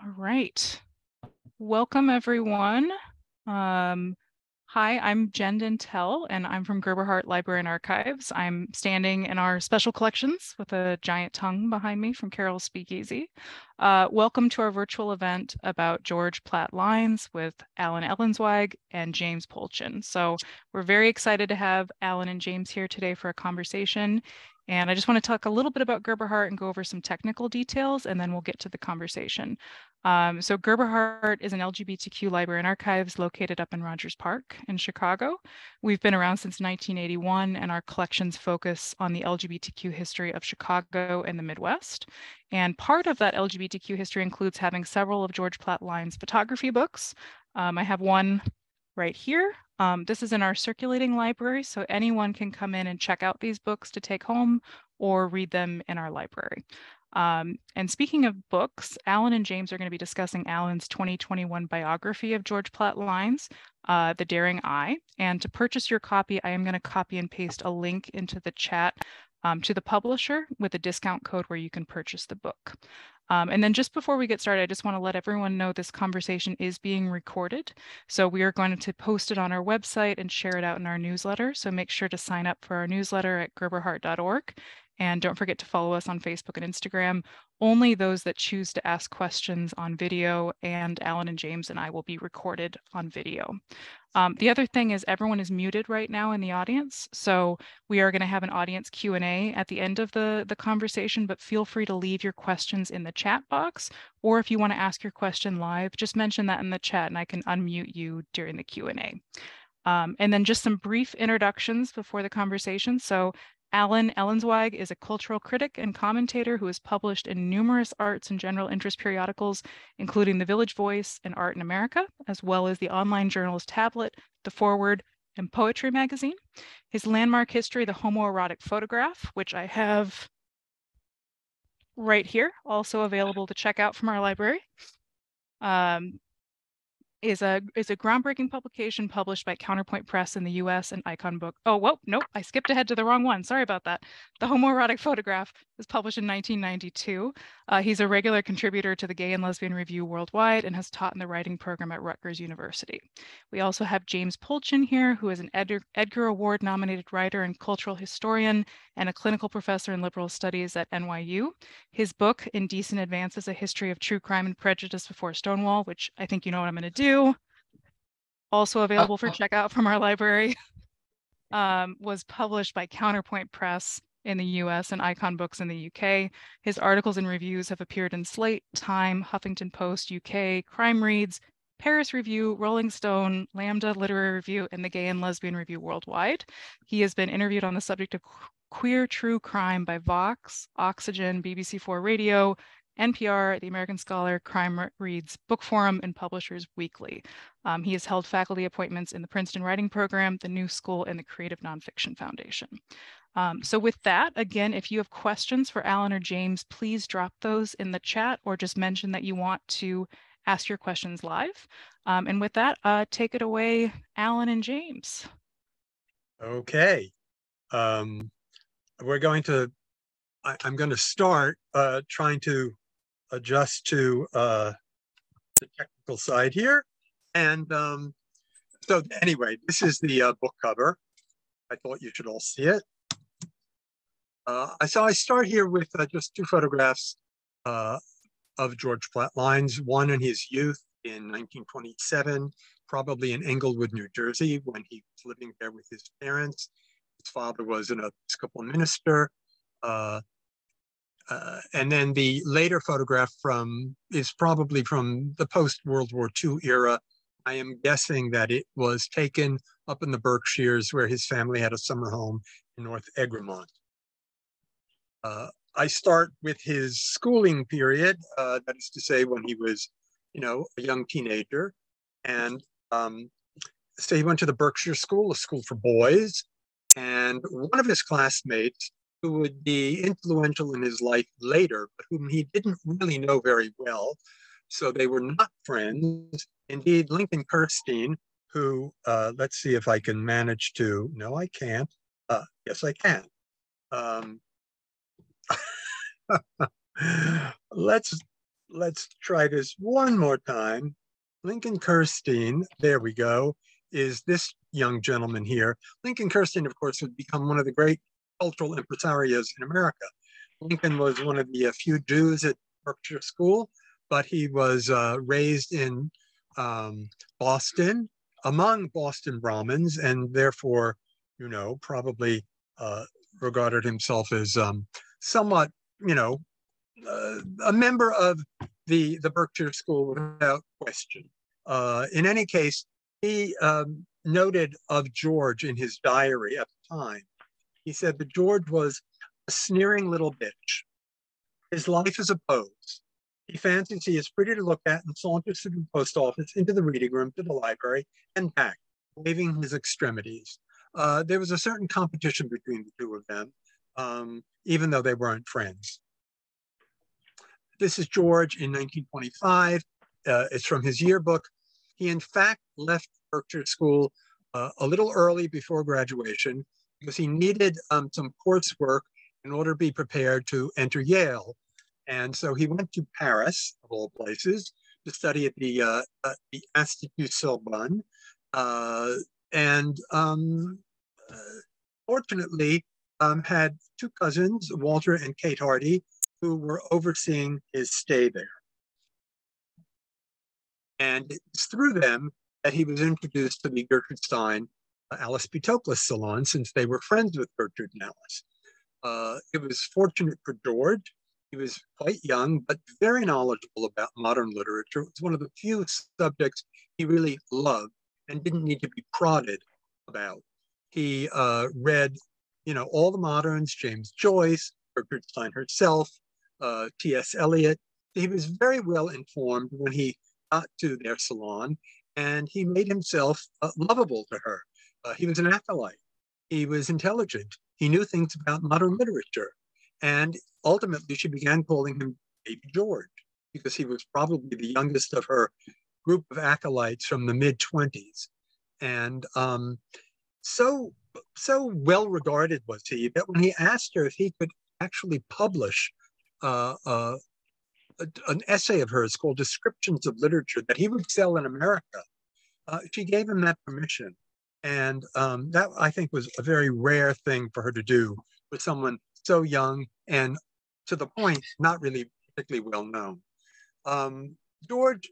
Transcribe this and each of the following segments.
All right. Welcome, everyone. Hi, I'm Jen Dentel, and I'm from Gerber Hart Library and Archives. I'm standing in our special collections with a giant tongue behind me from Carol's Speakeasy. Welcome to our virtual event about George Platt Lynes with Allen Ellenzweig and James Polchin. So we're very excited to have Allen and James here today for a conversation. And I just want to talk a little bit about Gerber Hart and go over some technical details, and then we'll get to the conversation. So Gerber Hart is an LGBTQ library and archives located up in Rogers Park in Chicago. We've been around since 1981, and our collections focus on the LGBTQ history of Chicago and the Midwest. And part of that LGBTQ history includes having several of George Platt Lynes' photography books. I have one right here. This is in our circulating library, so anyone can come in and check out these books to take home or read them in our library. And speaking of books, Allen and James are going to be discussing Allen's 2021 biography of George Platt Lynes, The Daring Eye. And to purchase your copy, I am going to copy and paste a link into the chat to the publisher with a discount code where you can purchase the book. And then just before we get started, I just want to let everyone know this conversation is being recorded. So we are going to post it on our website and share it out in our newsletter. So make sure to sign up for our newsletter at gerberhart.org. And don't forget to follow us on Facebook and Instagram. Only those that choose to ask questions on video, and Allen and James and I will be recorded on video. The other thing is everyone is muted right now in the audience. So we are going to have an audience Q&A at the end of the conversation, but feel free to leave your questions in the chat box. Or if you want to ask your question live, just mention that in the chat and I can unmute you during the Q&A. And then just some brief introductions before the conversation. So Allen Ellenzweig is a cultural critic and commentator who has published in numerous arts and general interest periodicals, including The Village Voice and Art in America, as well as the online journals Tablet, The Forward, and Poetry magazine. His landmark history, The Homoerotic Photograph, which I have right here, also available to check out from our library, is a groundbreaking publication published by Counterpoint Press in the US and Icon Book. Oh, whoa, nope, I skipped ahead to the wrong one. Sorry about that. The Homoerotic Photograph was published in 1992. He's a regular contributor to the Gay and Lesbian Review worldwide and has taught in the writing program at Rutgers University. We also have James Polchin here, who is an Edgar Award nominated writer and cultural historian and a clinical professor in liberal studies at NYU. His book, Indecent Advances, A History of True Crime and Prejudice Before Stonewall, which I think you know what I'm going to do, also available for checkout from our library, was published by Counterpoint Press in the US and Icon Books in the UK. His articles and reviews have appeared in Slate, Time, Huffington Post, UK, Crime Reads, Paris Review, Rolling Stone, Lambda Literary Review, and the Gay and Lesbian Review worldwide. He has been interviewed on the subject of queer true crime by Vox, Oxygen, BBC4 Radio, NPR, The American Scholar, Crime Reads, Book Forum, and Publishers Weekly. He has held faculty appointments in the Princeton Writing Program, the New School, and the Creative Nonfiction Foundation. So with that, again, if you have questions for Allen or James, please drop those in the chat or just mention that you want to ask your questions live. And with that, take it away, Allen and James. Okay. We're going to, I'm going to start trying to adjust to the technical side here. And so anyway, this is the book cover. I thought you should all see it. So I start here with just two photographs of George Platt Lynes, one in his youth in 1927, probably in Englewood, New Jersey, when he was living there with his parents. His father was an Episcopal minister. And then the later photograph is probably from the post-World War II era. I am guessing that it was taken up in the Berkshires where his family had a summer home in North Egremont. I start with his schooling period, that is to say when he was, a young teenager. And so he went to the Berkshire School, a school for boys. And one of his classmates, who would be influential in his life later, but whom he didn't really know very well, so they were not friends. Indeed, Lincoln Kirstein, who, let's see if I can manage to, no, I can't. Yes, I can. Let's let's try this one more time. Lincoln Kirstein, there we go, is this young gentleman here. Lincoln Kirstein, of course, would become one of the great cultural impresarios in America. Lincoln was one of the few Jews at Berkshire School, but he was raised in Boston among Boston Brahmins, and therefore, probably regarded himself as somewhat, a member of the Berkshire School without question. In any case, he noted of George in his diary at the time. He said that George was a sneering little bitch. His life is a pose. He fancies he is pretty to look at and saunters to the post office, into the reading room, to the library, and back, waving his extremities. There was a certain competition between the two of them, even though they weren't friends. This is George in 1925. It's from his yearbook. He, in fact, left Berkshire School a little early before graduation because he needed some coursework in order to be prepared to enter Yale. And so he went to Paris, of all places, to study at the Institut Sorbonne. And fortunately, had two cousins, Walter and Kate Hardy, who were overseeing his stay there. And it's through them that he was introduced to the Gertrude Stein Alice B. Toklas salon, since they were friends with Gertrude and Alice. It was fortunate for George. He was quite young, but very knowledgeable about modern literature. It was one of the few subjects he really loved and didn't need to be prodded about. He read, all the moderns, James Joyce, Gertrude Stein herself, T.S. Eliot. He was very well informed when he got to their salon, and he made himself lovable to her. He was an acolyte. He was intelligent. He knew things about modern literature. And ultimately, she began calling him Baby George, because he was probably the youngest of her group of acolytes from the mid-20s. And so well regarded was he that when he asked her if he could actually publish an essay of hers called Descriptions of Literature that he would sell in America, she gave him that permission. And that, I think, was a very rare thing for her to do with someone so young and, to the point, not really particularly well known. George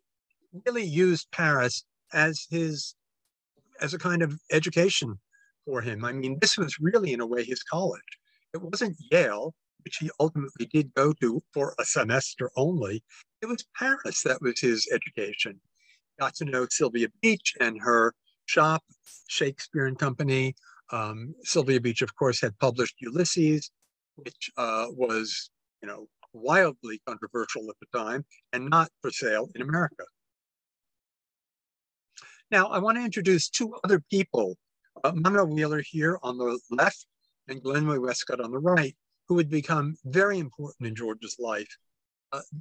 really used Paris as a kind of education for him. I mean, this was really, in a way, his college. It wasn't Yale, which he ultimately did go to for a semester only. It was Paris that was his education. Got to know Sylvia Beach and her shop, Shakespeare and Company. Sylvia Beach, of course, had published Ulysses, which was, wildly controversial at the time and not for sale in America. Now, I want to introduce two other people, Monroe Wheeler here on the left and Glenway Westcott on the right, who would become very important in George's life.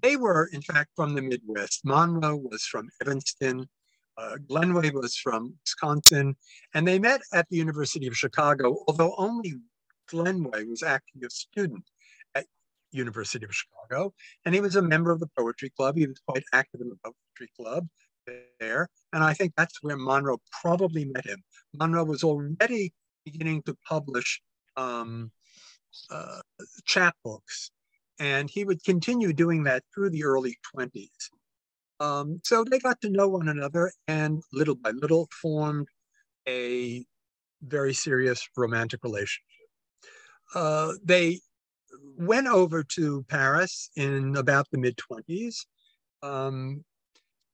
They were, in fact, from the Midwest. Monroe was from Evanston. Glenway was from Wisconsin. And they met at the University of Chicago, although only Glenway was actually a student at University of Chicago. And he was a member of the Poetry Club. He was quite active in the Poetry Club there. And I think that's where Monroe probably met him. Monroe was already beginning to publish chapbooks, and he would continue doing that through the early 20s. So they got to know one another and little by little formed a very serious romantic relationship. They went over to Paris in about the mid-20s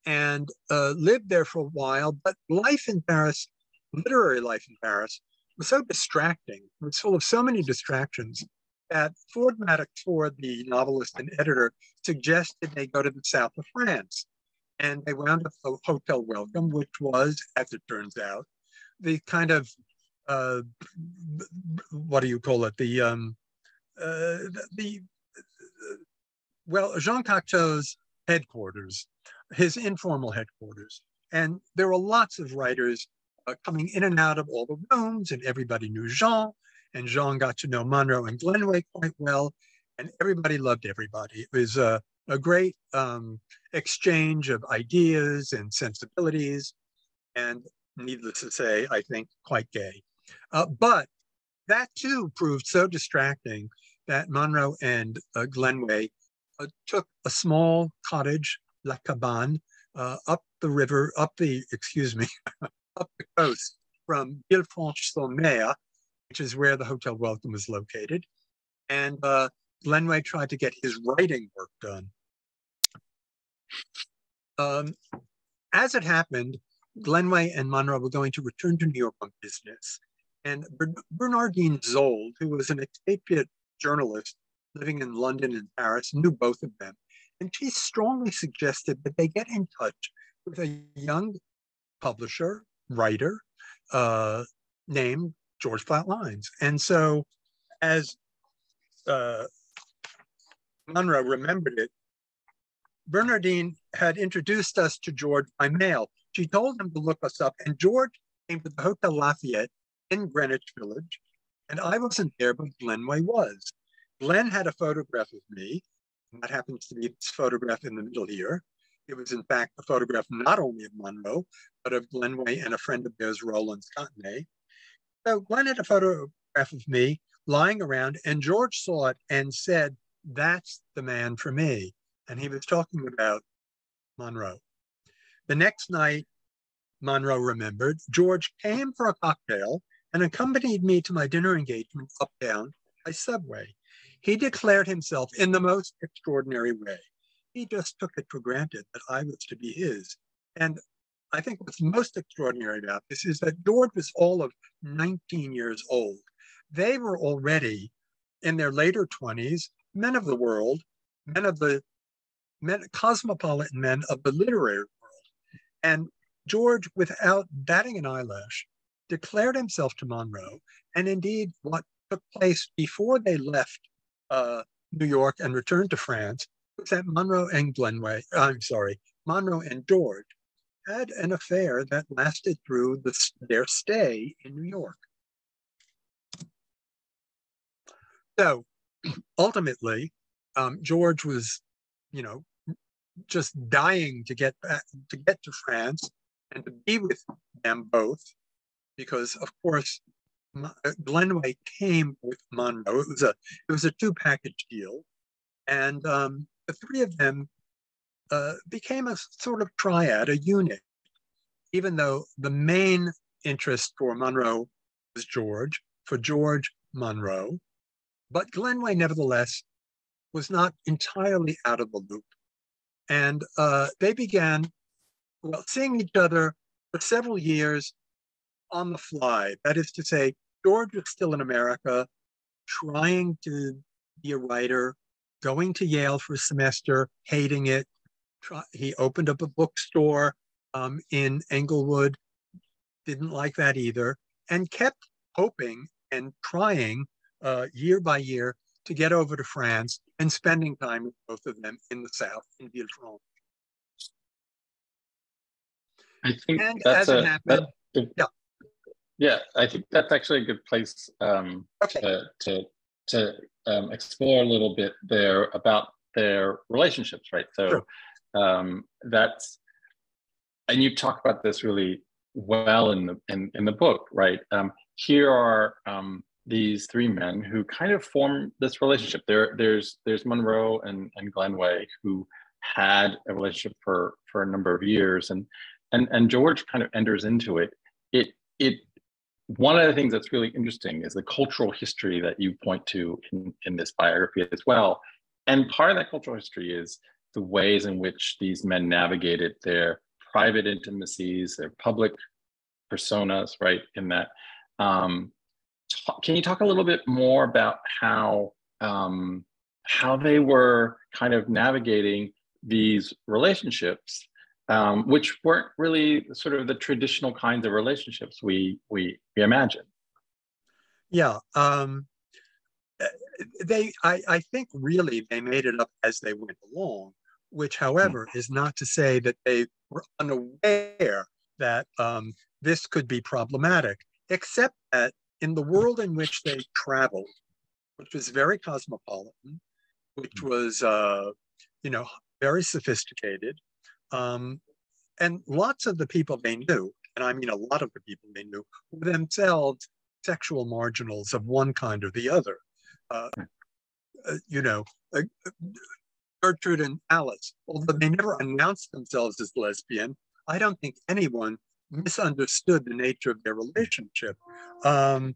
and lived there for a while, but life in Paris, literary life in Paris, was so distracting. It was full of so many distractions that Ford Madox Ford, the novelist and editor, suggested they go to the south of France. And they wound up at Hotel Welcome, which was, as it turns out, the kind of, what do you call it? Well, Jean Cocteau's headquarters, his informal headquarters. And there were lots of writers coming in and out of all the rooms, and everybody knew Jean, and Jean got to know Monroe and Glenway quite well, and everybody loved everybody. It was a great exchange of ideas and sensibilities, and needless to say, I think quite gay. But that too proved so distracting that Monroe and Glenway took a small cottage, La Cabane, up the river, up the coast from Villefranche-sur-Mer, which is where the Hotel Welcome was located. And Glenway tried to get his writing work done. As it happened, Glenway and Monroe were going to return to New York on business. And Bernardine Zold, who was an expatriate journalist living in London and Paris, knew both of them. And she strongly suggested that they get in touch with a young publisher, writer, named George Platt Lynes. And so, as Monroe remembered it, Bernardine had introduced us to George by mail. She told him to look us up, and George came to the Hotel Lafayette in Greenwich Village, and I wasn't there, but Glenway was. Glenn had a photograph of me, and that happens to be this photograph in the middle here. It was, in fact, a photograph not only of Monroe, but of Glenway and a friend of theirs, Roland Scottenay. So Glenn had a photograph of me lying around, and George saw it and said, "That's the man for me." And he was talking about Monroe. The next night, Monroe remembered, George came for a cocktail and accompanied me to my dinner engagement uptown by subway. He declared himself in the most extraordinary way. He just took it for granted that I was to be his. And I think what's most extraordinary about this is that George was all of 19 years old. They were already in their later 20s, men of the world, cosmopolitan men of the literary world. And George, without batting an eyelash, declared himself to Monroe. And indeed, what took place before they left New York and returned to France was that Monroe and George had an affair that lasted through their stay in New York. So ultimately, George was, just dying to get to France and to be with them both, because of course Glenway came with Monroe. It was a two-package deal, and the three of them became a sort of triad, a unit. Even though the main interest for Monroe was George, for George, Monroe, but Glenway nevertheless was not entirely out of the loop. And they began seeing each other for several years on the fly. That is to say, George was still in America, trying to be a writer, going to Yale for a semester, hating it. He opened up a bookstore in Englewood, didn't like that either, and kept hoping and trying year by year to get over to France and spending time with both of them in the South, in Villefranche. I think and that's as it happened, yeah, I think that's actually a good place to explore a little bit there about their relationships, right? So that's, and you talk about this really well in the book, right? Here are these three men who kind of form this relationship. There's Monroe and Glenway, who had a relationship for a number of years, and George kind of enters into it. One of the things that's really interesting is the cultural history that you point to in this biography as well. And part of that cultural history is the ways in which these men navigated their private intimacies, their public personas, right? In that, can you talk a little bit more about how they were kind of navigating these relationships, which weren't really sort of the traditional kinds of relationships we imagine? Yeah, I think really they made it up as they went along, which, however, is not to say that they were unaware that this could be problematic, except that in the world in which they traveled, which was very cosmopolitan, which was you know, very sophisticated. And lots of the people they knew, and I mean a lot of the people they knew, were themselves sexual marginals of one kind or the other. You know, Gertrude and Alice, although they never announced themselves as lesbian, I don't think anyone misunderstood the nature of their relationship. And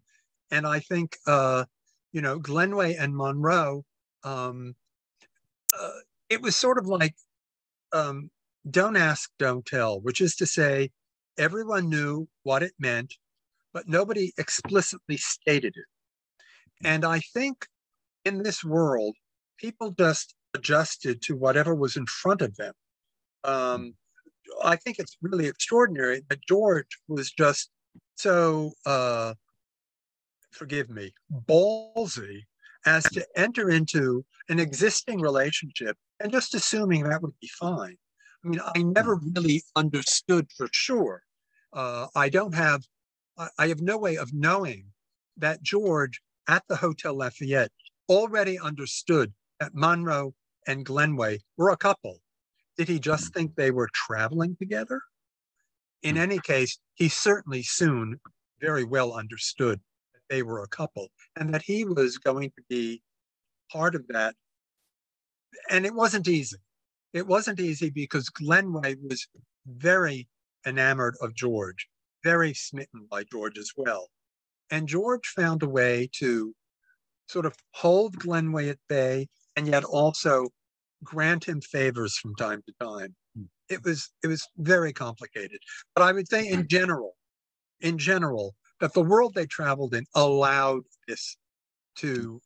I think, you know, Glenway and Monroe, it was sort of like, don't ask, don't tell, which is to say, everyone knew what it meant, but nobody explicitly stated it. And I think in this world, people just adjusted to whatever was in front of them. I think it's really extraordinary that George was just so, forgive me, ballsy as to enter into an existing relationship and just assuming that would be fine. I mean, I never really understood for sure. I have no way of knowing that George at the Hotel Lafayette already understood that Monroe and Glenway were a couple. Did he just think they were traveling together? In any case, he certainly soon very well understood that they were a couple and that he was going to be part of that. And it wasn't easy. It wasn't easy because Glenway was very enamored of George, very smitten by George as well. And George found a way to sort of hold Glenway at bay and yet also grant him favors from time to time. It was very complicated. But I would say in general, that the world they traveled in allowed this to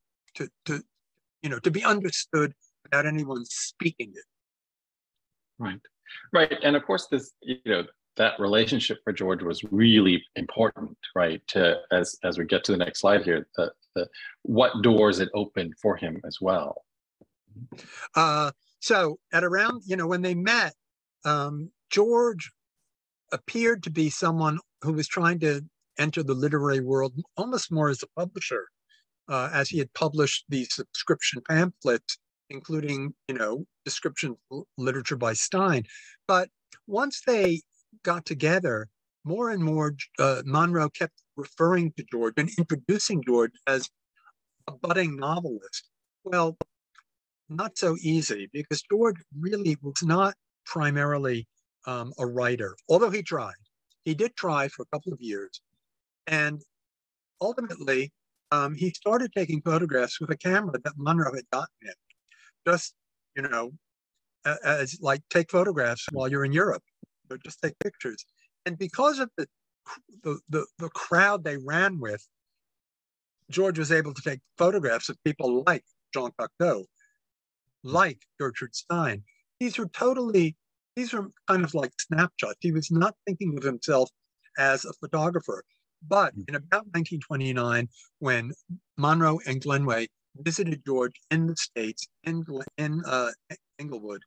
be understood without anyone speaking it. Right. And of course, this, that relationship for George was really important, right? As we get to the next slide here, what doors it opened for him as well. So at around, when they met, George appeared to be someone who was trying to enter the literary world almost more as a publisher, as he had published these subscription pamphlets, including, description literature by Stein. But once they got together, more and more, Monroe kept referring to George and introducing George as a budding novelist. Well, not so easy, because George really was not primarily a writer, although he tried. He did try for a couple of years. And ultimately, he started taking photographs with a camera that Monroe had gotten him. Just, as like take photographs while you're in Europe, or just take pictures. And because of the crowd they ran with, George was able to take photographs of people like Jean Cocteau, like Gertrude Stein. These were kind of like snapshots. He was not thinking of himself as a photographer. But in about 1929, when Monroe and Glenway visited George in the States, in Englewood,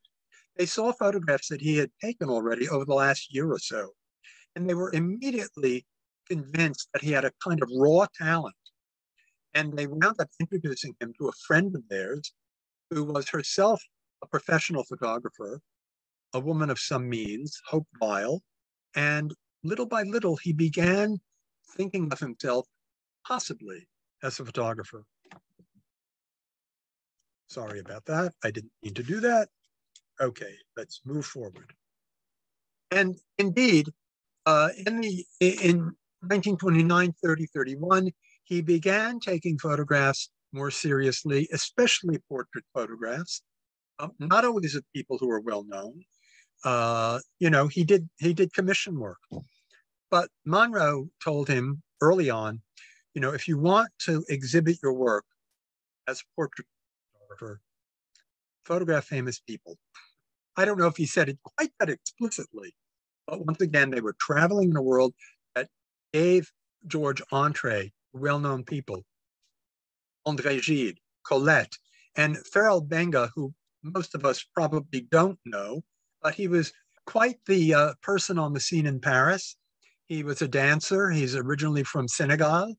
they saw photographs that he had taken already over the last year or so. And they were immediately convinced that he had a kind of raw talent. And they wound up introducing him to a friend of theirs who was herself a professional photographer, a woman of some means, Hope Weil. And little by little, he began thinking of himself possibly as a photographer. Sorry about that. I didn't mean to do that. Okay, let's move forward. And indeed, in 1929, 30, 31, he began taking photographs more seriously, especially portrait photographs, not always of people who are well known. He did commission work. But Monroe told him early on, if you want to exhibit your work as a portrait photographer, photograph famous people. I don't know if he said it quite that explicitly, but once again, they were traveling in a world that gave George entree to well-known people. André Gide, Colette, and Farrell Benga, who most of us probably don't know, but he was quite the person on the scene in Paris. He was a dancer. He's originally from Senegal,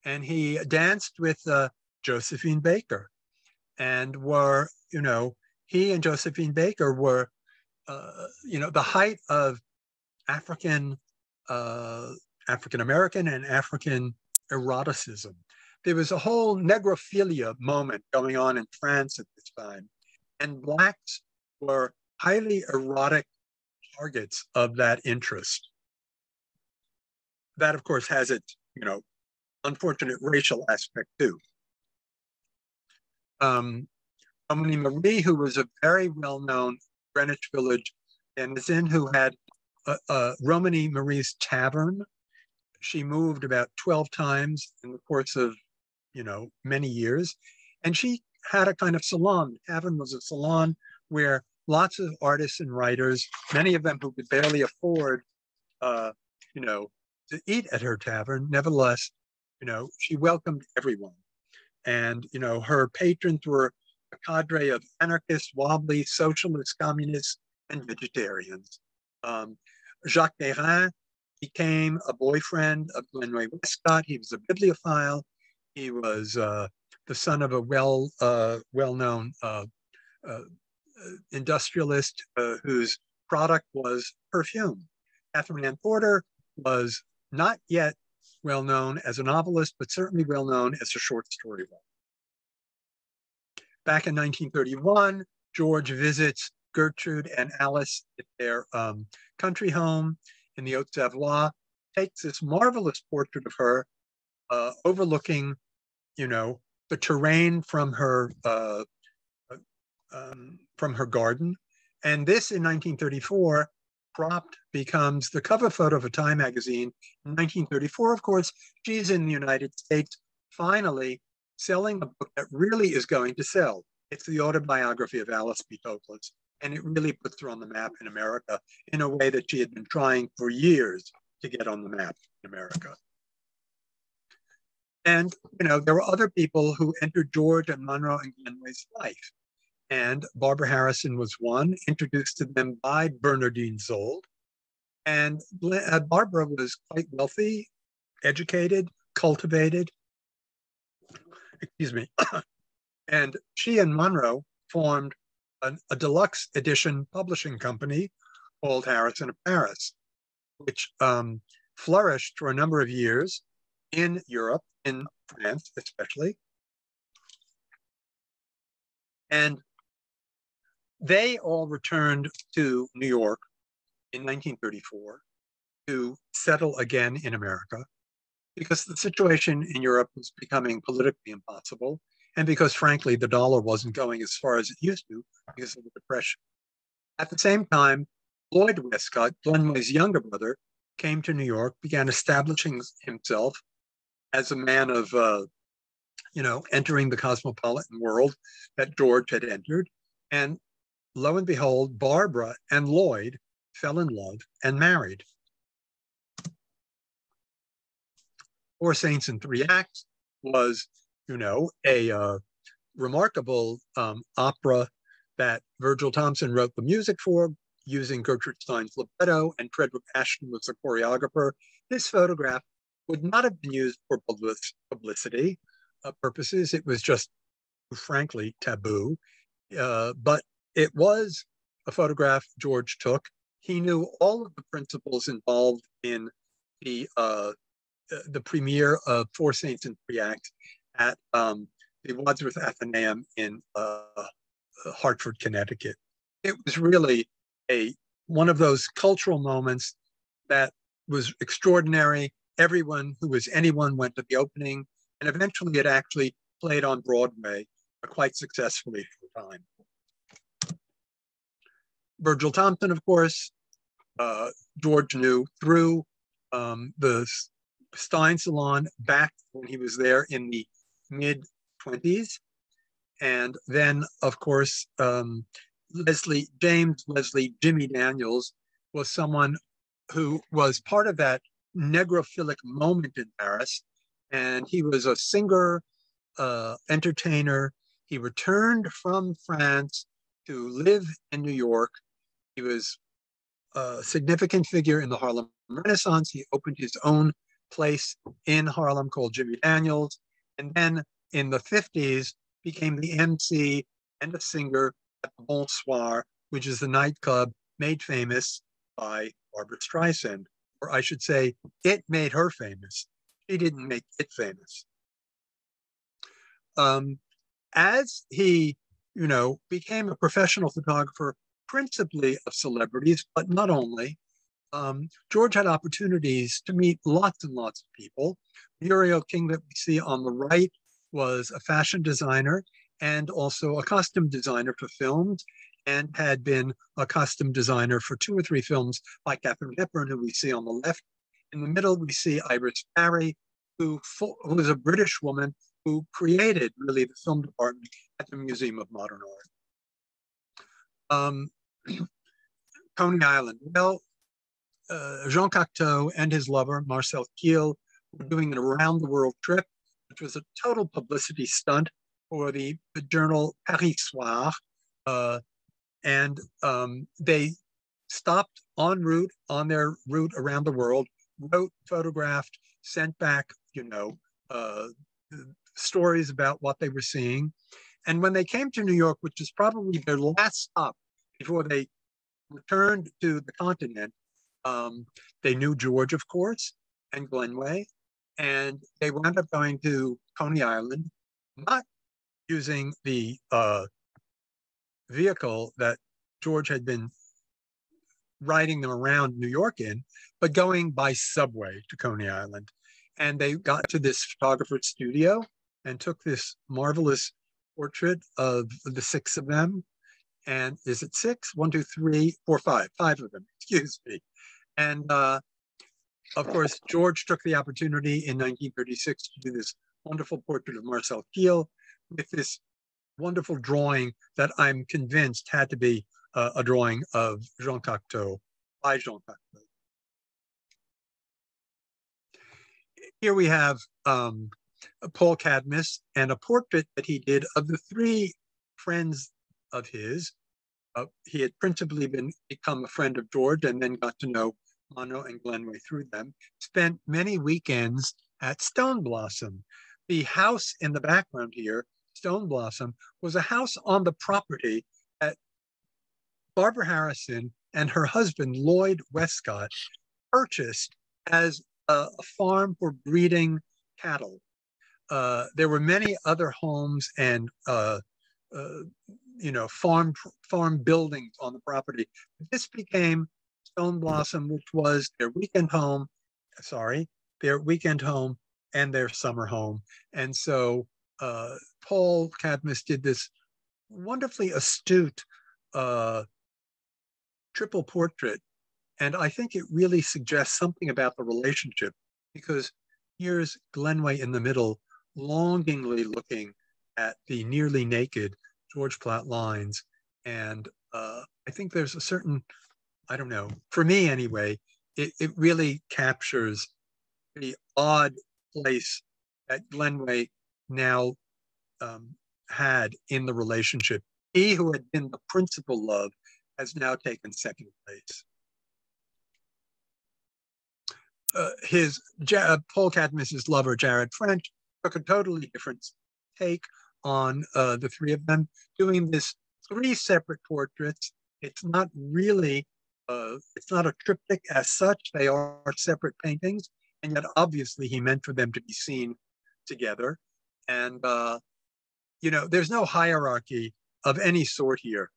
and he danced with Josephine Baker, and he and Josephine Baker were, the height of African American and African eroticism. There was a whole negrophilia moment going on in France at this time, and Blacks were highly erotic targets of that interest. That, of course, has its, unfortunate racial aspect too. Romany Marie, who was a very well-known Greenwich Village denizen who had Romany Marie's Tavern. She moved about 12 times in the course of, many years. And she had a kind of salon. The Tavern was a salon where lots of artists and writers, many of them who could barely afford, to eat at her tavern, nevertheless, she welcomed everyone. And, her patrons were a cadre of anarchists, wobbly, socialists, communists, and vegetarians. Jacques Guérin became a boyfriend of Glenroy Westcott. He was a bibliophile. He was the son of a well-known industrialist whose product was perfume. Catherine Ann Porter was not yet well known as a novelist, but certainly well known as a short story writer. Back in 1931, George visits Gertrude and Alice at their country home in the Haute-Savoie, takes this marvelous portrait of her overlooking, the terrain from her garden. And this in 1934, propped becomes the cover photo of a Time magazine. In 1934, of course, she's in the United States, finally selling a book that really is going to sell. It's the autobiography of Alice B. Toklas, and it really puts her on the map in America in a way that she had been trying for years to get on the map in America. And, there were other people who entered George and Monroe and Glenroy's life. And Barbara Harrison was one, introduced to them by Bernardine Zold. And Barbara was quite wealthy, educated, cultivated. Excuse me. And she and Monroe formed a deluxe edition publishing company called Harrison of Paris, which flourished for a number of years in Europe, in France especially. And they all returned to New York in 1934 to settle again in America because the situation in Europe was becoming politically impossible and because, frankly, the dollar wasn't going as far as it used to because of the Depression. At the same time, Lloyd Westcott, Glenroy's younger brother, came to New York, began establishing himself as a man of, entering the cosmopolitan world that George had entered. And lo and behold, Barbara and Lloyd fell in love and married. Four Saints and Three Acts was, a remarkable opera that Virgil Thompson wrote the music for, using Gertrude Stein's libretto, and Frederick Ashton was the choreographer. This photograph would not have been used for publicity purposes. It was just, frankly, taboo. But it was a photograph George took. He knew all of the principals involved in the premiere of Four Saints and Three Acts at the Wadsworth Athenaeum in Hartford, Connecticut. It was really one of those cultural moments that was extraordinary. Anyone went to the opening, and eventually it actually played on Broadway quite successfully for a time. Virgil Thompson, of course, George knew through the Stein Salon back when he was there in the mid-20s. And then, of course, Jimmy Daniels was someone who was part of that negrophilic moment in Paris. And he was a singer, entertainer. He returned from France to live in New York. He was a significant figure in the Harlem Renaissance. He opened his own place in Harlem called Jimmy Daniels. And then in the 50s, became the MC and a singer at the Bonsoir, which is the nightclub made famous by Barbra Streisand. Or I should say, it made her famous. She didn't make it famous. As he, became a professional photographer, principally of celebrities, but not only, George had opportunities to meet lots and lots of people. Muriel King, that we see on the right, was a fashion designer and also a costume designer for films, and had been a costume designer for 2 or 3 films by Katharine Hepburn, who we see on the left. In the middle, we see Iris Barry, who was a British woman who created really the film department at the Museum of Modern Art. Coney Island. Well, Jean Cocteau and his lover, Marcel Kiel, were doing an around-the-world trip, which was a total publicity stunt for the journal Paris Soir. And they stopped en route, on their route around the world, wrote, photographed, sent back, stories about what they were seeing. And when they came to New York, which is probably their last stop before they returned to the continent, they knew George, of course, and Glenway, and they wound up going to Coney Island, not using the vehicle that George had been riding them around New York in, but going by subway to Coney Island. And they got to this photographer's studio and took this marvelous portrait of the 6 of them. And is it 6? 1, 2, 3, 4, 5. 5 of them, excuse me. And of course, George took the opportunity in 1936 to do this wonderful portrait of Marcel Kiel with this wonderful drawing that I'm convinced had to be a drawing of Jean Cocteau, by Jean Cocteau. Here we have Paul Cadmus and a portrait that he did of the 3 friends of his. He had principally become a friend of George and then got to know Monroe and Glenway through them. Spent many weekends at Stone Blossom. The house in the background here, Stone Blossom, was a house on the property that Barbara Harrison and her husband, Lloyd Westcott, purchased as a farm for breeding cattle. There were many other homes and farm buildings on the property. This became Stone Blossom, which was their weekend home and their summer home. And so Paul Cadmus did this wonderfully astute triple portrait. And I think it really suggests something about the relationship, because here's Glenway in the middle, longingly looking at the nearly naked George Platt Lynes. And I think there's a certain, I don't know, for me anyway, it really captures the odd place that Glenway now had in the relationship. He who had been the principal love has now taken second place. Paul Cadmus's lover, Jared French, took a totally different take on the 3 of them, doing this 3 separate portraits. It's not really, it's not a triptych as such. They are separate paintings, and yet obviously he meant for them to be seen together. And, there's no hierarchy of any sort here.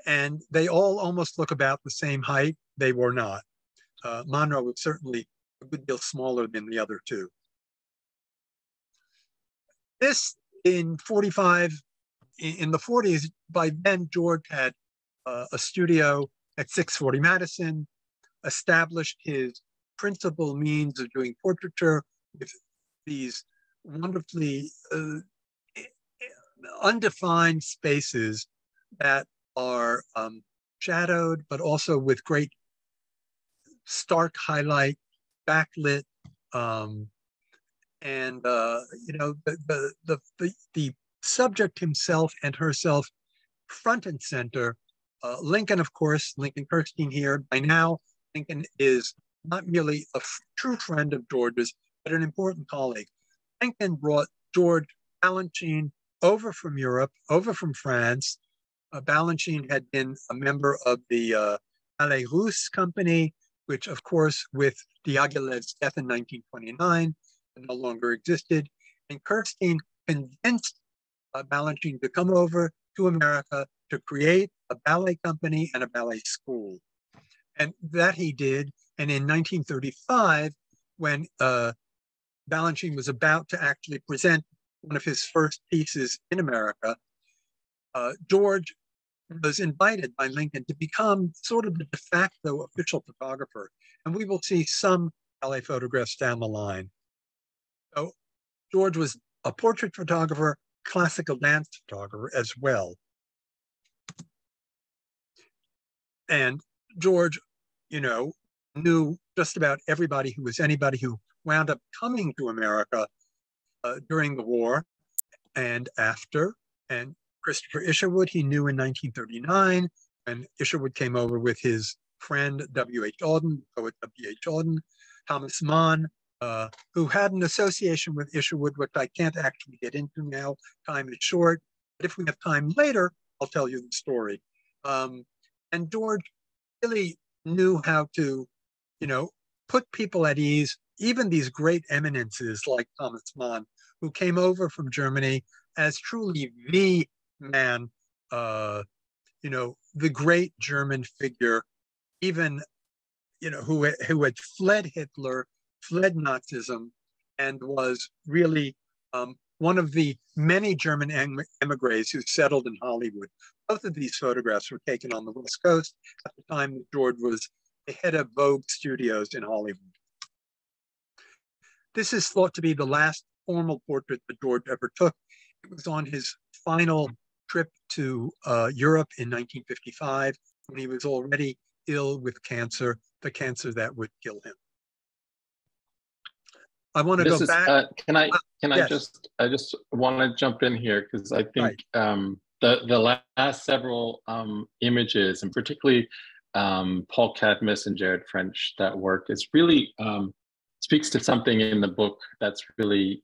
And they all almost look about the same height. They were not. Monroe was certainly a good deal smaller than the other 2. This in 45, in the 40s, by then George had a studio at 640 Madison, established his principal means of doing portraiture with these wonderfully undefined spaces that are shadowed, but also with great stark highlight, backlit, and the subject himself and herself front and center. Lincoln, of course, Lincoln Kirstein here. By now, Lincoln is not merely a true friend of George's, but an important colleague. Lincoln brought George Balanchine over from Europe, over from France. Balanchine had been a member of the Ballet Russe company, which, of course, with Diaghilev's death in 1929, no longer existed. And Kirstein convinced Balanchine to come over to America to create a ballet company and a ballet school. And that he did. And in 1935, when Balanchine was about to actually present one of his first pieces in America, George was invited by Lincoln to become sort of the de facto official photographer. And we will see some ballet photographs down the line. So George was a portrait photographer, classical dance photographer as well. And George, knew just about everybody who was anybody who wound up coming to America during the war and after. And Christopher Isherwood, he knew in 1939, when Isherwood came over with his friend W.H. Auden, poet W.H. Auden, Thomas Mann, who had an association with Isherwood, which I can't actually get into now. Time is short. But if we have time later, I'll tell you the story. And George really knew how to, put people at ease, even these great eminences like Thomas Mann, who came over from Germany as truly the man, the great German figure, even, who had fled Hitler, fled Nazism, and was really one of the many German emigres who settled in Hollywood. Both of these photographs were taken on the West Coast at the time that George was the head of Vogue Studios in Hollywood. This is thought to be the last formal portrait that George ever took. It was on his final trip to Europe in 1955, when he was already ill with cancer, the cancer that would kill him. I want to go back. I just want to jump in here because I think the last several images, and particularly Paul Cadmus and Jared French, that work is really speaks to something in the book that's really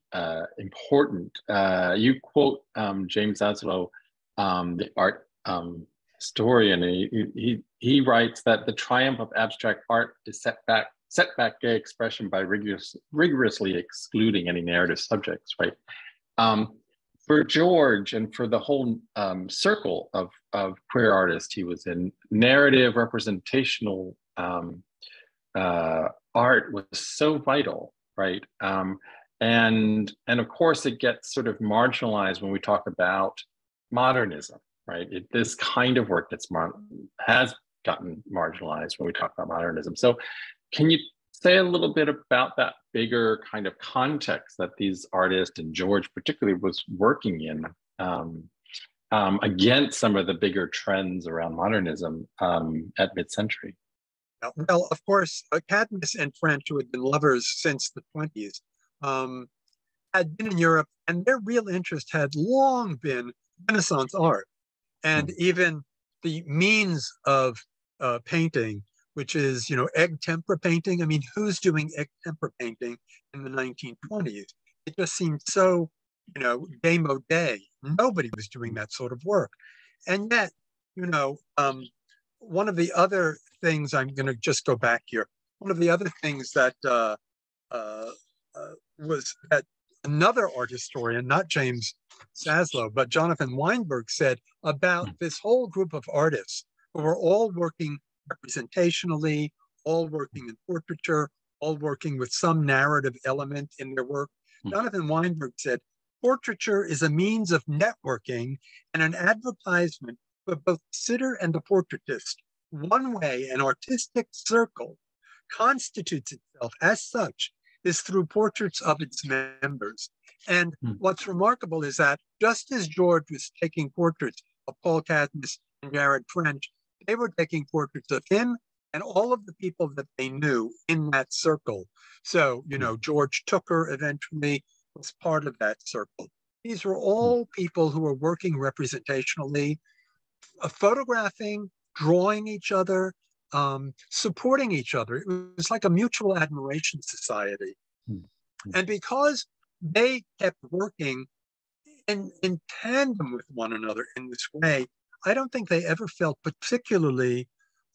important. You quote James Laszlo, the art historian. He writes that the triumph of abstract art is set back gay expression by rigorously excluding any narrative subjects, right? For George and for the whole circle of queer artists he was in, narrative representational art was so vital, right? And of course it gets sort of marginalized when we talk about modernism, right? This kind of work has gotten marginalized when we talk about modernism. So can you say a little bit about that bigger kind of context that these artists, and George particularly, was working in against some of the bigger trends around modernism at mid-century? Well, of course, Cadmus and French, who had been lovers since the 20s, had been in Europe, and their real interest had long been Renaissance art. And even the means of painting, which is, egg tempera painting. I mean, who's doing egg tempera painting in the 1920s? It just seemed so, démodé. Nobody was doing that sort of work. And yet, one of the other things, I'm going to just go back here. One of the other things that was that another art historian, not James Laszlo, but Jonathan Weinberg, said about this whole group of artists who were all working representationally, all working in portraiture, all working with some narrative element in their work. Jonathan Weinberg said, portraiture is a means of networking and an advertisement for both the sitter and the portraitist. One way an artistic circle constitutes itself as such is through portraits of its members. And what's remarkable is that just as George was taking portraits of Paul Cadmus and Jared French, they were taking portraits of him and all of the people that they knew in that circle. So, George Tooker eventually was part of that circle. These were all people who were working representationally, photographing, drawing each other, supporting each other. It was like a mutual admiration society. And because they kept working in tandem with one another in this way, I don't think they ever felt particularly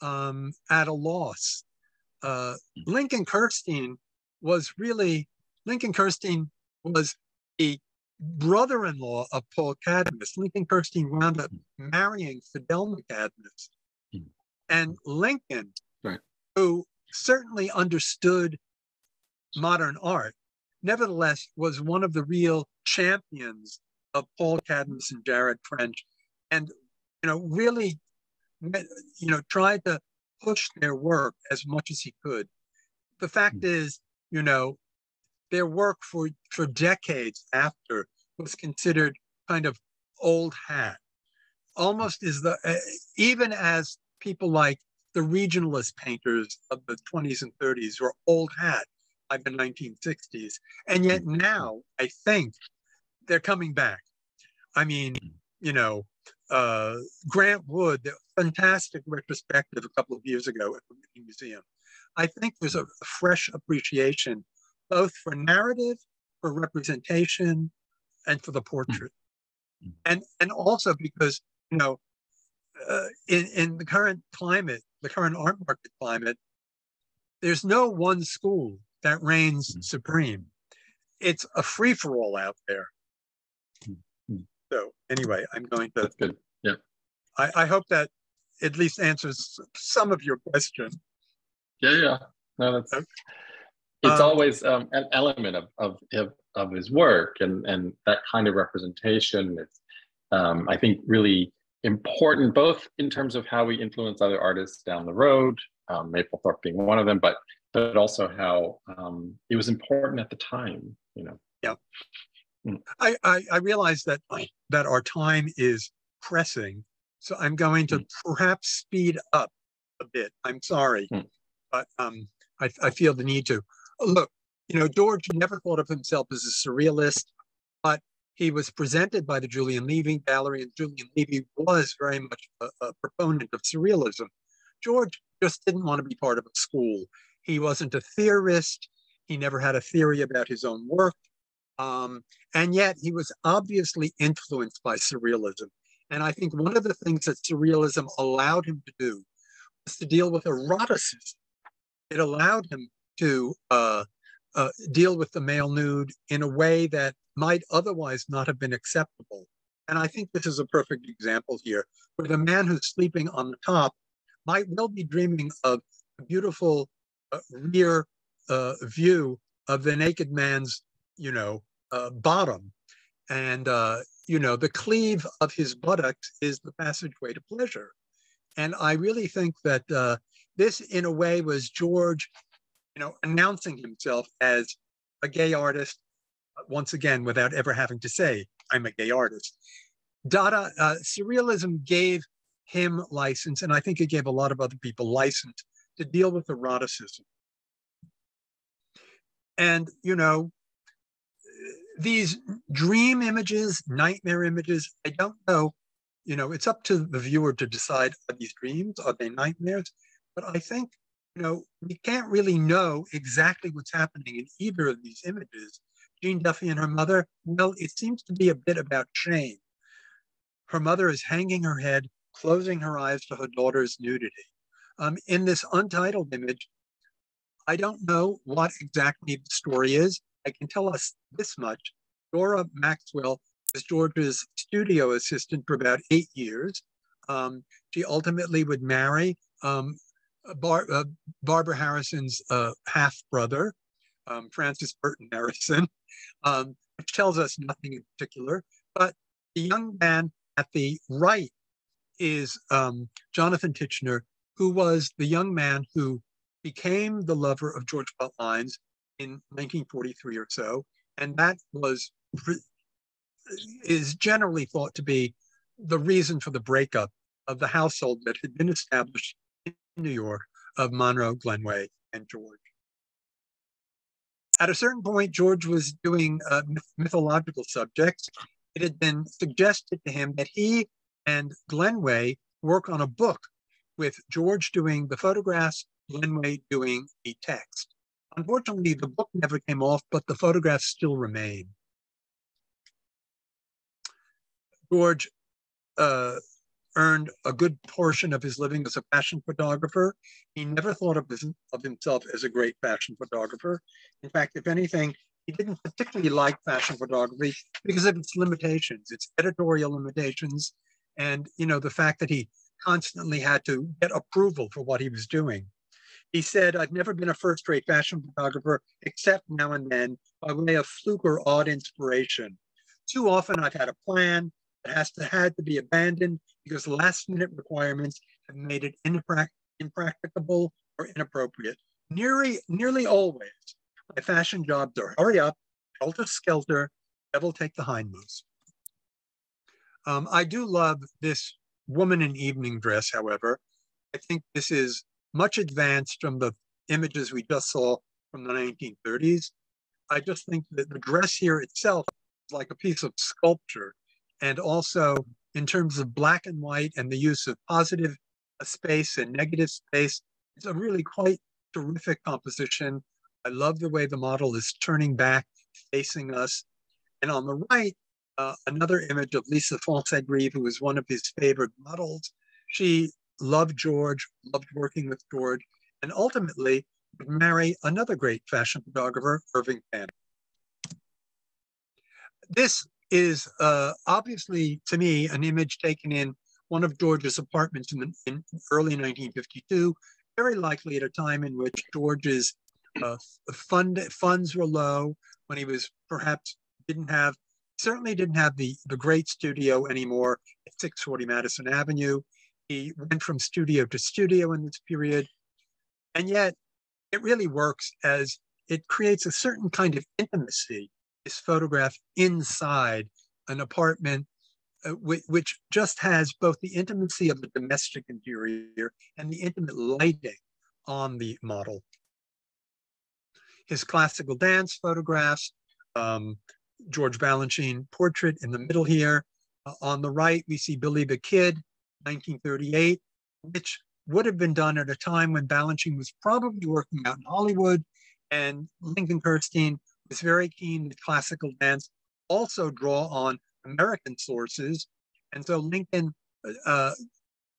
at a loss. Lincoln Kirstein was a brother-in-law of Paul Cadmus. Lincoln Kirstein wound up marrying Fidel McCadmus. And Lincoln, right, who certainly understood modern art, nevertheless was one of the real champions of Paul Cadmus and Jared French, and really tried to push their work as much as he could. The fact is, their work for decades after was considered kind of old hat, almost even as people like the regionalist painters of the 20s and 30s were old hat by the 1960s. And yet now I think they're coming back. I mean, Grant Wood, the fantastic retrospective a couple of years ago at the Whitney Museum. I think there's a fresh appreciation both for narrative, for representation, and for the portrait. And also because, in the current climate, the current art market climate, there's no one school that reigns supreme. It's a free-for-all out there. So anyway, I'm going to... That's good. Yeah. I hope that at least answers some of your question. Yeah. No, that's... It's always an element of his work, and that kind of representation is, I think, really important, both in terms of how we influence other artists down the road, Mapplethorpe being one of them, but also how it was important at the time, Yeah. I realize that our time is pressing, so I'm going to perhaps speed up a bit. I'm sorry, but I feel the need to. Look, George never thought of himself as a surrealist, but he was presented by the Julian Levy Gallery, and Julian Levy was very much a proponent of surrealism. George just didn't want to be part of a school. He wasn't a theorist. He never had a theory about his own work. And yet he was obviously influenced by surrealism. And I think one of the things that surrealism allowed him to do was to deal with eroticism. It allowed him to deal with the male nude in a way that might otherwise not have been acceptable. And I think this is a perfect example here, where the man who's sleeping on the top might well be dreaming of a beautiful rear view of the naked man's, bottom. And, the cleave of his buttocks is the passageway to pleasure. And I really think that this, in a way, was George, announcing himself as a gay artist, once again, without ever having to say, I'm a gay artist. Surrealism gave him license, and I think it gave a lot of other people license to deal with eroticism. And, these dream images, nightmare images, I don't know, it's up to the viewer to decide, are these dreams, are they nightmares? But I think, we can't really know exactly what's happening in either of these images. Jean Duffy and her mother, well, it seems to be a bit about shame. Her mother is hanging her head, closing her eyes to her daughter's nudity. In this untitled image, I don't know what exactly the story is. I can tell us this much. Dora Maxwell was George's studio assistant for about 8 years. She ultimately would marry Barbara Harrison's half-brother, Francis Burton Harrison, which tells us nothing in particular. But the young man at the right is Jonathan Titchener, who was the young man who became the lover of George Platt Lynes in 1943 or so. And that is generally thought to be the reason for the breakup of the household that had been established in New York of Monroe, Glenway, and George. At a certain point, George was doing mythological subjects. It had been suggested to him that he and Glenway work on a book, with George doing the photographs, Glenway doing the text. Unfortunately, the book never came off, but the photographs still remain. George earned a good portion of his living as a fashion photographer. He never thought of himself as a great fashion photographer. In fact, if anything, he didn't particularly like fashion photography because of its limitations, its editorial limitations, and the fact that he constantly had to get approval for what he was doing. He said, "I've never been a first-rate fashion photographer except now and then by way of fluke or odd inspiration. Too often I've had a plan that had to be abandoned because last-minute requirements have made it impracticable or inappropriate. Nearly always, my fashion jobs are hurry up, helter-skelter, devil take the hindmost." I do love this woman in evening dress, however. I think this is much advanced from the images we just saw from the 1930s. I just think that the dress here itself is like a piece of sculpture. And also in terms of black and white and the use of positive space and negative space, it's a really quite terrific composition. I love the way the model is turning back, facing us. And on the right, another image of Lisa Fonsagreve, who was one of his favorite models. She loved George, loved working with George, and ultimately would marry another great fashion photographer, Irving Penn. This is obviously, to me, an image taken in one of George's apartments in early 1952, very likely at a time in which George's funds were low, when he was perhaps certainly didn't have the great studio anymore at 640 Madison Avenue. He went from studio to studio in this period. And yet it really works as it creates a certain kind of intimacy, this photograph inside an apartment, which just has both the intimacy of the domestic interior and the intimate lighting on the model. His classical dance photographs, George Balanchine portrait in the middle here. On the right, we see Billy the Kid, 1938, which would have been done at a time when Balanchine was probably working out in Hollywood, and Lincoln Kirstein was very keen that classical dance also draw on American sources. And so Lincoln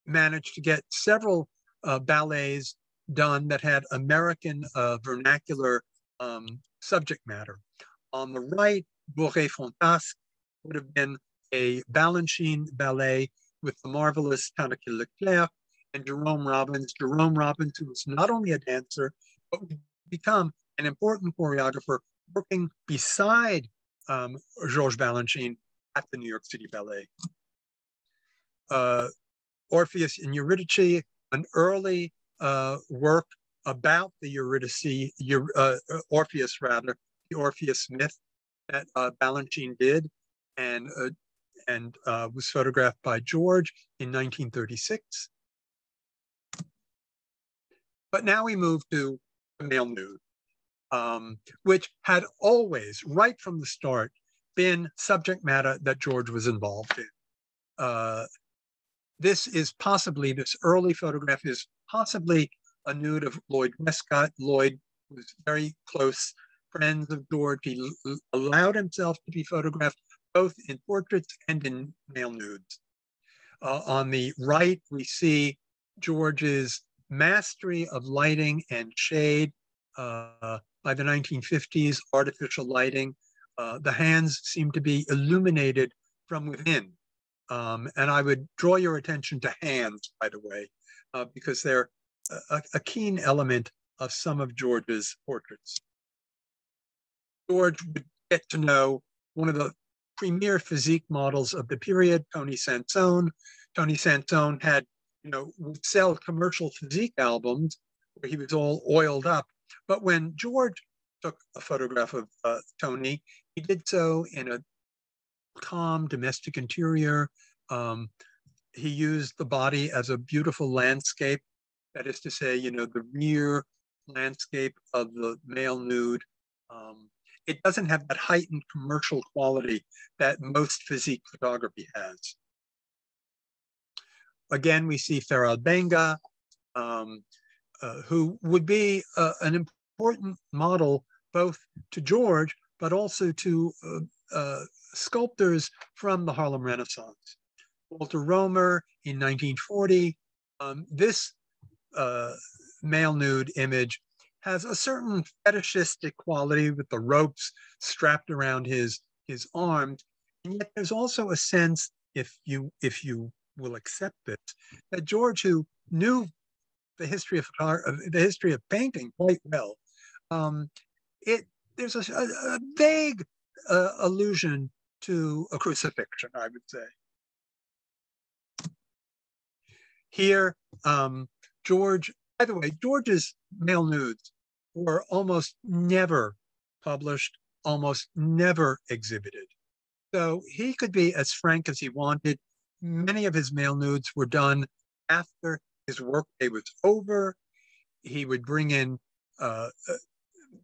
managed to get several ballets done that had American vernacular subject matter. On the right, Bourget Fantasque would have been a Balanchine ballet with the marvelous Tanaquil Leclerc and Jerome Robbins. Jerome Robbins, who was not only a dancer, but would become an important choreographer working beside Georges Balanchine at the New York City Ballet. Orpheus in Eurydice, an early work about the Eurydice, Orpheus rather, the Orpheus myth that Balanchine did, and was photographed by George in 1936. But now we move to the male nude, which had always, right from the start, been subject matter that George was involved in. This early photograph is possibly a nude of Lloyd Westcott. Lloyd was very close friends of George. He allowed himself to be photographed both in portraits and in male nudes. On the right, we see George's mastery of lighting and shade by the 1950s, artificial lighting. The hands seem to be illuminated from within. And I would draw your attention to hands, by the way, because they're a keen element of some of George's portraits. George would get to know one of the premier physique models of the period, Tony Sansone. Tony Sansone would sell commercial physique albums where he was all oiled up. But when George took a photograph of Tony, he did so in a calm domestic interior. He used the body as a beautiful landscape. That is to say, the rear landscape of the male nude. It doesn't have that heightened commercial quality that most physique photography has. Again, we see Farrell Benga, who would be an important model both to George, but also to sculptors from the Harlem Renaissance. Walter Romer in 1940. This male nude image has a certain fetishistic quality with the ropes strapped around his arms. And yet there's also a sense, if you will accept this, that George, who knew the history of painting quite well, there's a vague allusion to a crucifixion, I would say. Here, George, by the way, George's male nudes were almost never published, almost never exhibited. So he could be as frank as he wanted. Many of his male nudes were done after his workday was over. He would bring in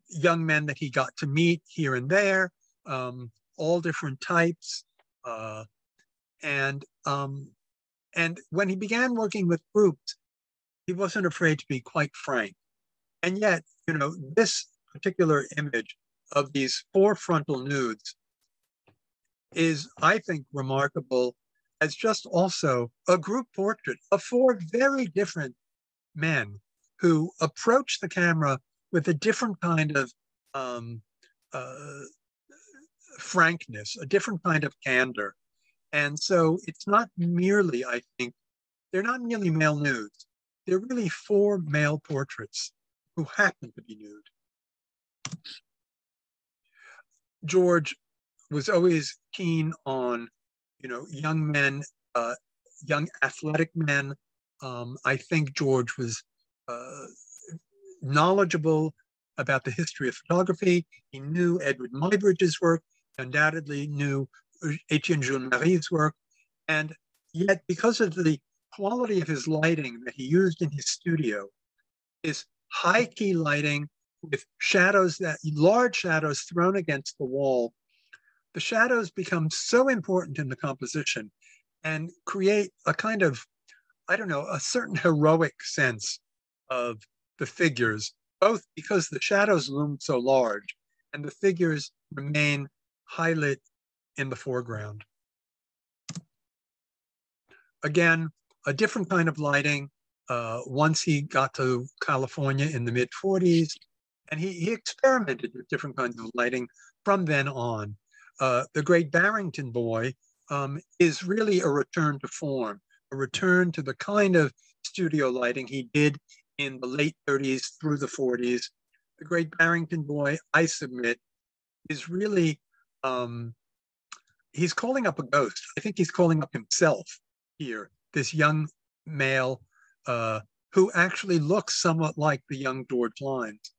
young men that he got to meet here and there, all different types. And when he began working with groups, he wasn't afraid to be quite frank. And yet, you know, this particular image of these 4 frontal nudes is, I think, remarkable as just also a group portrait of 4 very different men who approach the camera with a different kind of frankness, a different kind of candor. And so it's not merely, I think, they're not merely male nudes. They're really 4 male portraits who happen to be nude. George was always keen on, you know, young men, young athletic men. I think George was knowledgeable about the history of photography. He knew Edward Muybridge's work, undoubtedly knew Etienne Jules Marie's work. And yet, because of the quality of his lighting that he used in his studio, his high key lighting with shadows, that large shadows thrown against the wall, the shadows become so important in the composition and create a kind of, I don't know, a certain heroic sense of the figures, both because the shadows loom so large and the figures remain high lit in the foreground. Again, a different kind of lighting. Once he got to California in the mid-40s, and he experimented with different kinds of lighting from then on. The Great Barrington Boy is really a return to form, a return to the kind of studio lighting he did in the late 30s through the 40s. The Great Barrington Boy, I submit, is really, he's calling up a ghost. I think he's calling up himself here, this young male who actually looks somewhat like the young George Lynes.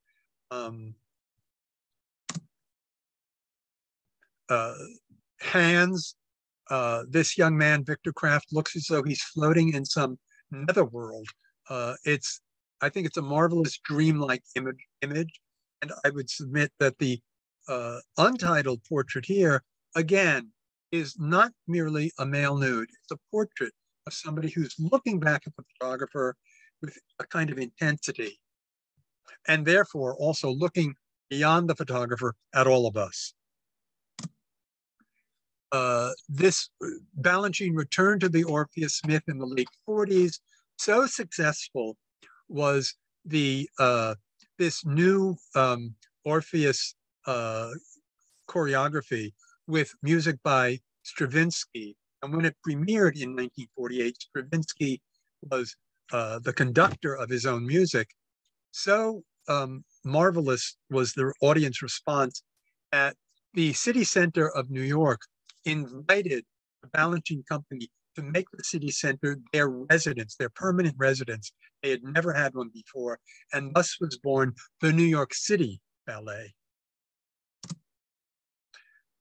Hands, this young man, Victor Kraft, looks as though he's floating in some netherworld. I think it's a marvelous dreamlike image. And I would submit that the untitled portrait here, again, is not merely a male nude. It's a portrait of somebody who's looking back at the photographer with a kind of intensity, and therefore also looking beyond the photographer at all of us. This Balanchine returned to the Orpheus Smith in the late 40s. So successful was the this new Orpheus choreography with music by Stravinsky. And when it premiered in 1948, Stravinsky was the conductor of his own music. So marvelous was the audience response that the city center of New York invited the Balanchine Company to make the city center their residence, their permanent residence. They had never had one before, and thus was born the New York City Ballet.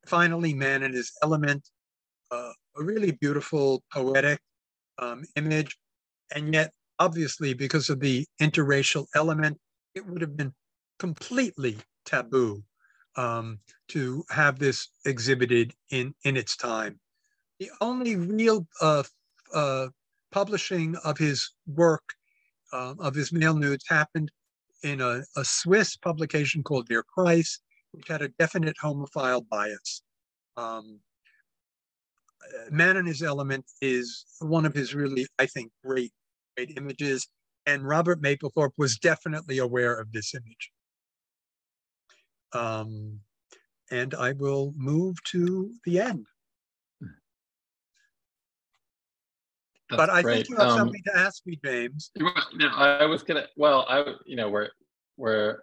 Finally, Man in His Element, a really beautiful, poetic image, and yet, obviously, because of the interracial element, it would have been completely taboo to have this exhibited in its time. The only real publishing of his work, of his male nudes, happened in a Swiss publication called Der Kreis, which had a definite homophile bias. Man in His Element is one of his really, I think, great images. And Robert Mapplethorpe was definitely aware of this image. And I will move to the end. That's but I great. think you have something to ask me, James. No, I was gonna. Well, we're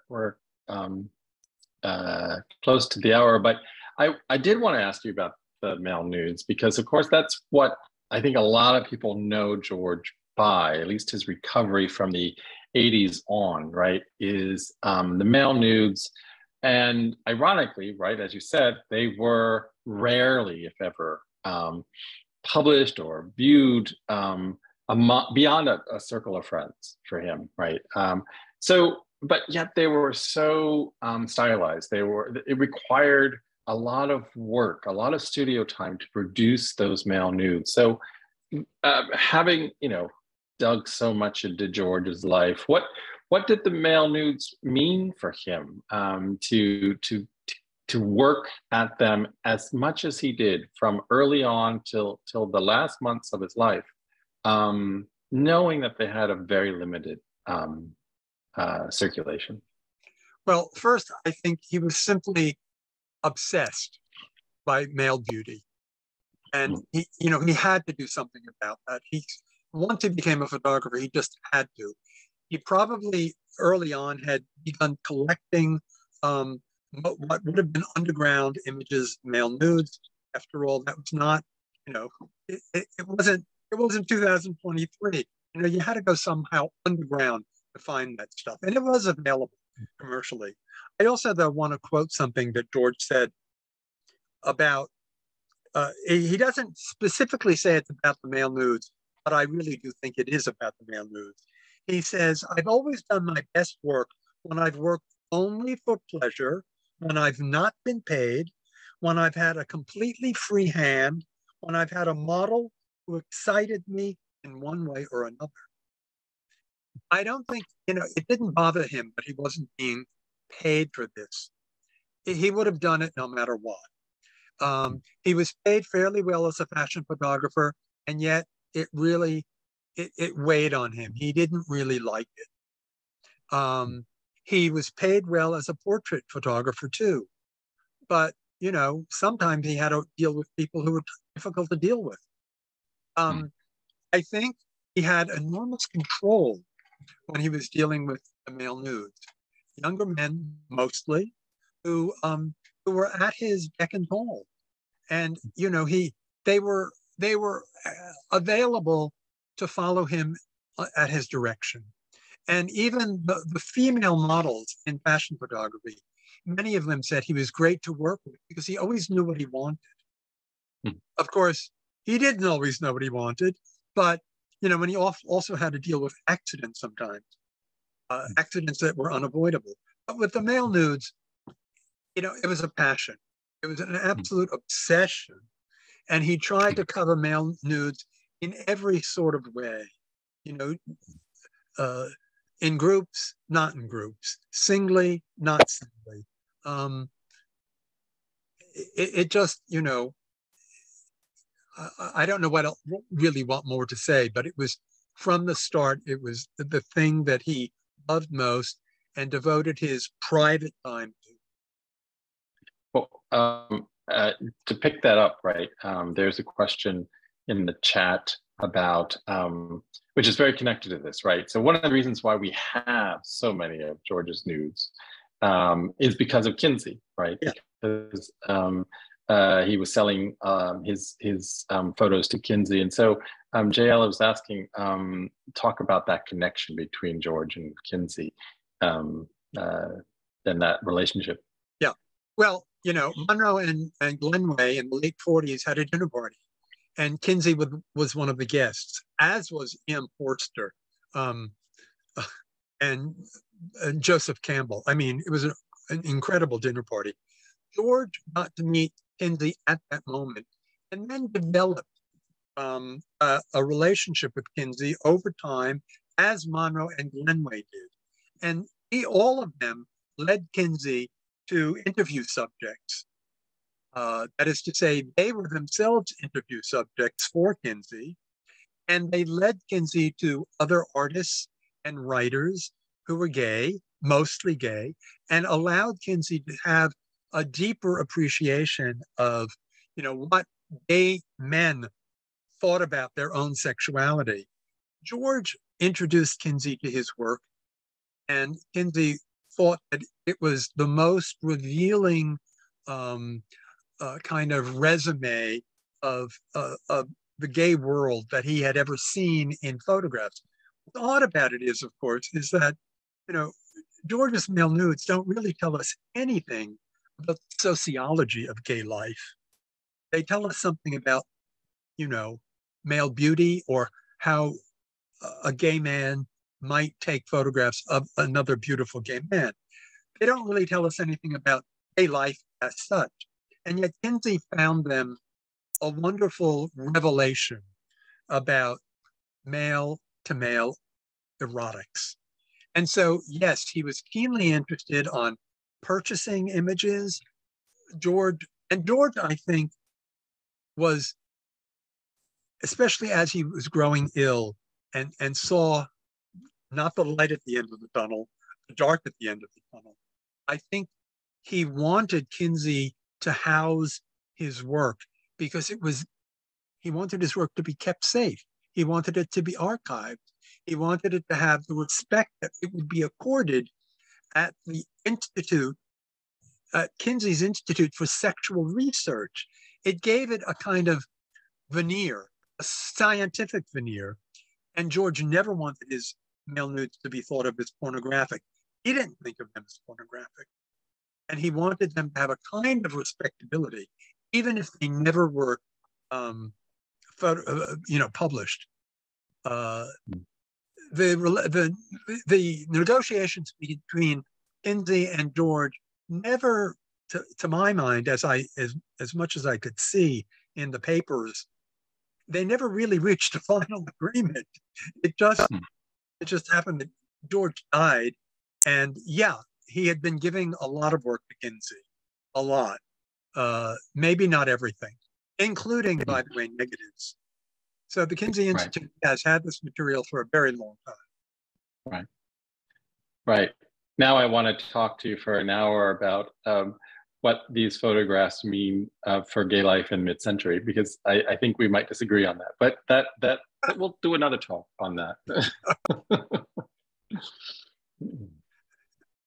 close to the hour, but I did want to ask you about the male nudes, because of course that's what I think a lot of people know George by, at least his recovery from the 80s on, right, is the male nudes. And ironically, right, as you said, they were rarely, if ever, published or viewed beyond a circle of friends for him, right? But yet they were so stylized. It required a lot of work, a lot of studio time to produce those male nudes. So having, dug so much into George's life, what did the male nudes mean for him, to work at them as much as he did from early on till the last months of his life, knowing that they had a very limited circulation? Well, first, I think he was simply obsessed by male beauty. And he had to do something about that. Once he became a photographer, he just had to. He probably early on had begun collecting what would have been underground images, male nudes. After all, that was not, it wasn't 2023. You had to go somehow underground to find that stuff. And it was available commercially. I also, though, want to quote something that George said about, he doesn't specifically say it's about the male nudes, but I really do think it is about the male nudes. He says, I've always done my best work when I've worked only for pleasure, when I've not been paid, when I've had a completely free hand, when I've had a model who excited me in one way or another. I don't think, it didn't bother him that he wasn't being paid for this. He would have done it no matter what. He was paid fairly well as a fashion photographer, and yet it really, it weighed on him. He didn't really like it. He was paid well as a portrait photographer too, but sometimes he had to deal with people who were difficult to deal with. I think he had enormous control when he was dealing with the male nudes. Younger men, mostly, who were at his beck and call, and they were available to follow him at his direction. And even the female models in fashion photography, many of them said he was great to work with because he always knew what he wanted. Of course, he didn't always know what he wanted, but when he also had to deal with accidents sometimes, accidents that were unavoidable. But with the male nudes, it was a passion. It was an absolute obsession. And he tried to cover male nudes in every sort of way, in groups, not in groups, singly, not singly. It just, I don't know what else, really want more to say, but it was from the start, it was the thing that he loved most and devoted his private time to. Well, to pick that up, right, there's a question in the chat about, which is very connected to this, right? So one of the reasons why we have so many of George's nudes is because of Kinsey, right? Yeah. Because he was selling his photos to Kinsey. And so JL was asking, talk about that connection between George and Kinsey and that relationship. Yeah. Well, Monroe and Glenway in the late 40s had a dinner party, and Kinsey was one of the guests, as was M. Forster and Joseph Campbell. I mean, it was an incredible dinner party. George got to meet Kinsey at that moment and then developed a relationship with Kinsey over time, as Monroe and Glenway did. And all of them led Kinsey to interview subjects. That is to say, they were themselves interview subjects for Kinsey, and they led Kinsey to other artists and writers who were gay, mostly gay, and allowed Kinsey to have a deeper appreciation of, what gay men thought about their own sexuality. George introduced Kinsey to his work, and Kinsey thought that it was the most revealing kind of resume of the gay world that he had ever seen in photographs. What's odd about it is, of course, is that, George's male nudes don't really tell us anything about the sociology of gay life. They tell us something about, male beauty, or how a gay man might take photographs of another beautiful gay man. They don't really tell us anything about gay life as such. And yet Kinsey found them a wonderful revelation about male to male erotics. And so, yes, he was keenly interested on purchasing images. George, I think, was, especially as he was growing ill and saw not the light at the end of the tunnel, the dark at the end of the tunnel, I think he wanted Kinsey to house his work because he wanted his work to be kept safe. He wanted it to be archived. He wanted it to have the respect that it would be accorded at the institute, Kinsey's Institute for Sexual Research. It gave it a kind of veneer, a scientific veneer. And George never wanted his male nudes to be thought of as pornographic. He didn't think of them as pornographic. And he wanted them to have a kind of respectability, even if they never were published. The negotiations between Kinsey and George never, to my mind, as much as I could see in the papers, they never really reached a final agreement. It just happened that George died, and he had been giving a lot of work to Kinsey, a lot, maybe not everything, including, by the way, negatives. So the Kinsey Institute has had this material for a very long time. Right. Now I want to talk to you for an hour about what these photographs mean for gay life in mid-century, because I think we might disagree on that. But that we'll do another talk on that.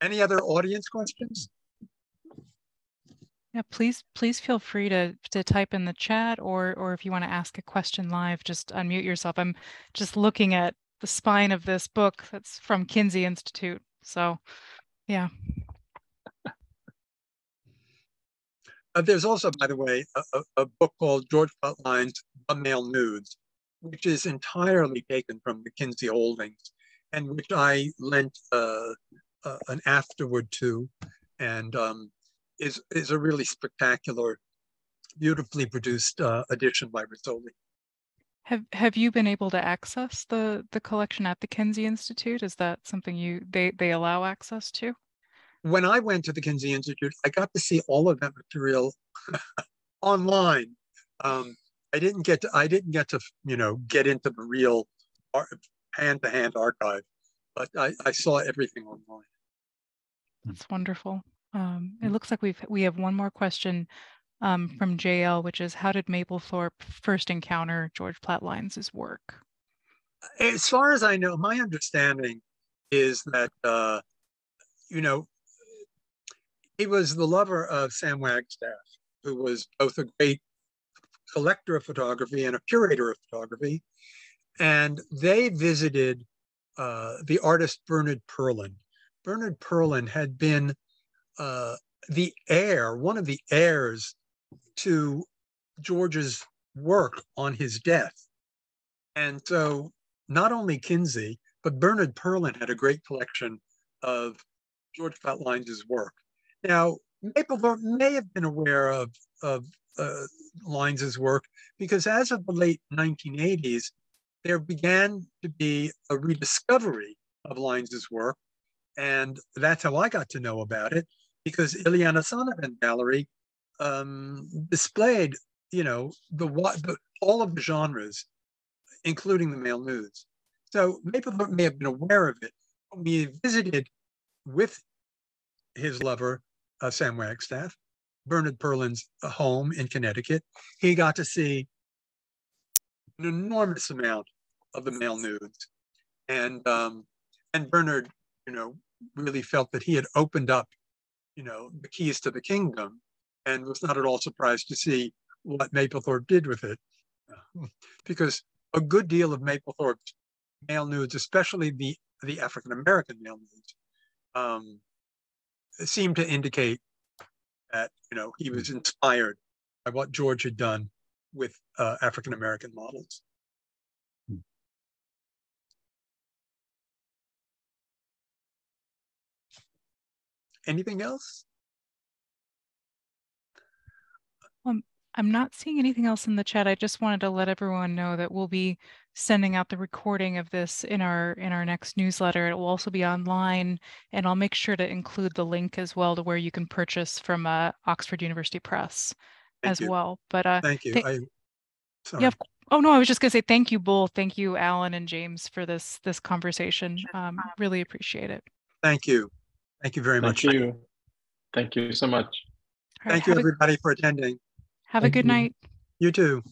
Any other audience questions? Yeah, please feel free to type in the chat, or if you want to ask a question live, just unmute yourself. I'm just looking at the spine of this book that's from Kinsey Institute. So, yeah. There's also, by the way, a book called George Platt Lynes, The Male Nudes, which is entirely taken from the Kinsey holdings, and which I lent an afterword to, and is a really spectacular, beautifully produced edition by Rizzoli. Have you been able to access the collection at the Kinsey Institute? Is that something they allow access to? When I went to the Kinsey Institute, I got to see all of that material online. I didn't get to get into the real hand-to-hand archive, but I saw everything online. That's wonderful. It looks like we have one more question from JL, which is, how did Mapplethorpe first encounter George Platt Lynes' work? As far as I know, my understanding is that he was the lover of Sam Wagstaff, who was both a great collector of photography and a curator of photography. And they visited the artist Bernard Perlin. Bernard Perlin had been one of the heirs to George's work on his death. And so not only Kinsey, but Bernard Perlin had a great collection of George Platt Lynes' work. Now, Mapplethorpe may have been aware of Lynes' work because as of the late 1980s, there began to be a rediscovery of Lynes' work. And that's how I got to know about it, because Ilyana Sonovan Gallery displayed, all of the genres, including the male nudes. So Mapplethorpe may have been aware of it. When he visited with his lover, Sam Wagstaff, Bernard Perlin's home in Connecticut, he got to see an enormous amount of the male nudes. And Bernard, really felt that he had opened up, the keys to the kingdom, and was not at all surprised to see what Mapplethorpe did with it. Because a good deal of Mapplethorpe's male nudes, especially the African-American male nudes, seemed to indicate that, he was inspired by what George had done with African-American models. Anything else? I'm not seeing anything else in the chat. I just wanted to let everyone know that we'll be sending out the recording of this in our next newsletter. It will also be online, and I'll make sure to include the link as well to where you can purchase from Oxford University Press as well. But thank you. Sorry. Yeah. Oh no, I was just gonna say thank you both. Thank you, Alan and James, for this conversation. Really appreciate it. Thank you. Thank you very much. Thank you. Thank you so much. Thank you, everybody, for attending. Have a good night. You too.